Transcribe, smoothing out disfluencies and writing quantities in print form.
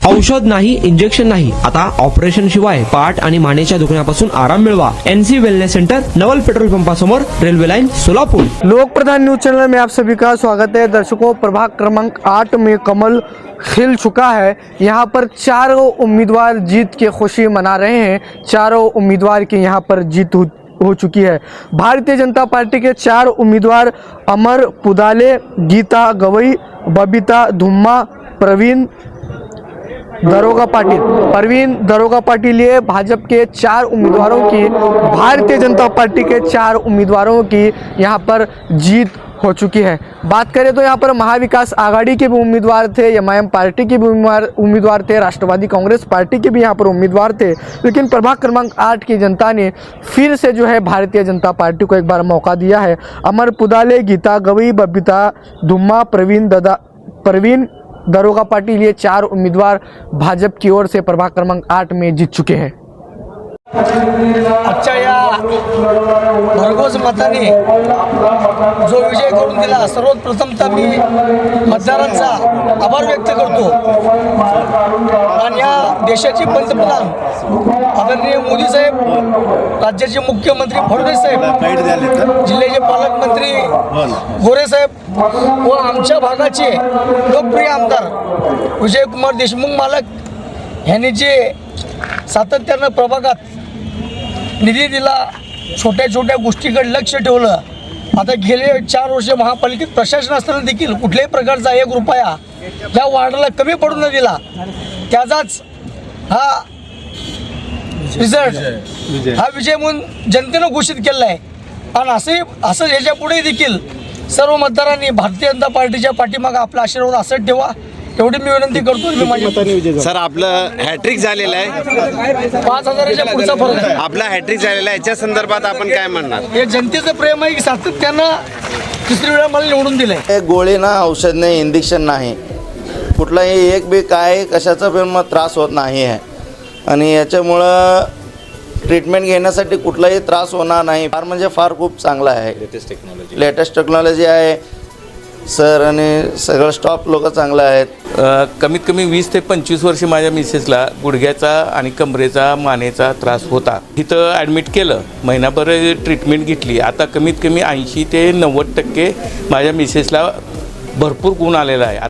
औषध नाही, इंजेक्शन नहीं, आता ऑपरेशन शिवाय पाठ आणि मानेच्या दुखण्यापासून आराम मिळवा। एनसी वेलनेस सेंटर, नवल पेट्रोल पंपासमोर, रेलवे लाइन, सोलापुर। लोक प्रधान न्यूज चैनल में आप सभी का स्वागत है। दर्शकों, प्रभाग क्रमांक 8 में कमल खिल चुका है। यहाँ पर चारों उम्मीदवार जीत की खुशी मना रहे हैं। चारों उम्मीदवार की यहाँ पर जीत हो चुकी है। भारतीय जनता पार्टी के 4 उम्मीदवार अमर पुदाले, गीता गवई, बबीता धुम्मा, प्रवीण दरोगा पाटिल ये भाजपा के 4 उम्मीदवारों की, भारतीय जनता पार्टी के 4 उम्मीदवारों की यहाँ पर जीत हो चुकी है। बात करें तो यहाँ पर महाविकास आघाड़ी के भी उम्मीदवार थे, एमआईएम पार्टी के भी उम्मीदवार थे, राष्ट्रवादी कांग्रेस पार्टी के भी यहाँ पर उम्मीदवार थे, लेकिन प्रभाग क्रमांक 8 की जनता ने फिर से जो है भारतीय जनता पार्टी को एक बार मौका दिया है। अमर पुदाले, गीता गवई, बबीता धुम्मा, प्रवीण दरोगा पाटिल ये 4 उम्मीदवार भाजपा की ओर से प्रभाग क्रमांक 8 में जीत चुके हैं। आजच्या या भरघोस मताने जो विजय करून दिला, सर्वप्रथमतः मी मतदारांचा आभार व्यक्त करतो। आणि या देशाचे पंतप्रधान आदरणीय मोदी साहेब, राज्याचे मुख्यमंत्री फडणवीस साहेब, जिल्ह्याचे पालकमंत्री गोरे साहेब व आमच्या भागाचे लोकप्रिय आमदार विजयकुमार देशमुख मालक यांनी जे सातत्यानं प्रभागात निधी दिला, छोट्या छोट्या गोष्टीकडे लक्ष ठेवलं। आता गेले 4 वर्ष महापालिकेत प्रशासन असताना देखील कुठल्याही प्रकारचा 1 रुपया या वार्डाला कमी पडू न दिला। त्याचाच हा रिझल्ट, हा विजय म्हणून जनतेनं घोषित केला आहे। आणि असं याच्या पुढे देखील सर्व मतदारांनी भारतीय जनता पार्टीच्या पाठीमागे आपला आशीर्वाद असत ठेवा, एवढी मी विनंती करतो। मी माझी सर, आपलं हॅट्रिक झालेलं आहे, 5000च्या पुढचा फरक आहे। आपला हॅट्रिक झालेला आहे, याच्या संदर्भात आपण काय म्हणणार? हे जनतेचं प्रेम आहे की सातत्यानं 3री वेळा मला निवडून दिलंय। हे गोळी ना, औषध नाही, इंजेक्शन नाही, कुठलाही एक बी काय कशाचा पण मग त्रास होत नाही आहे। आणि याच्यामुळं ट्रीटमेंट घेण्यासाठी कुठलाही त्रास होणार नाही। फार म्हणजे फार खूप चांगला आहे, लेटेस्ट टेक्नॉलॉजी आहे सर, आणि सगळं स्टॉप लोक चांगलं आहेत। कमीत कमी 20 ते 25 वर्ष माझ्या मिसेसला गुडघ्याचा आणि कमरेचा, मानेचा त्रास होता। तिथं ॲडमिट केलं, महिनाभर ट्रीटमेंट घेतली। आता कमीत कमी 80 ते 90% माझ्या मिसेसला भरपूर गुण आलेला आहे।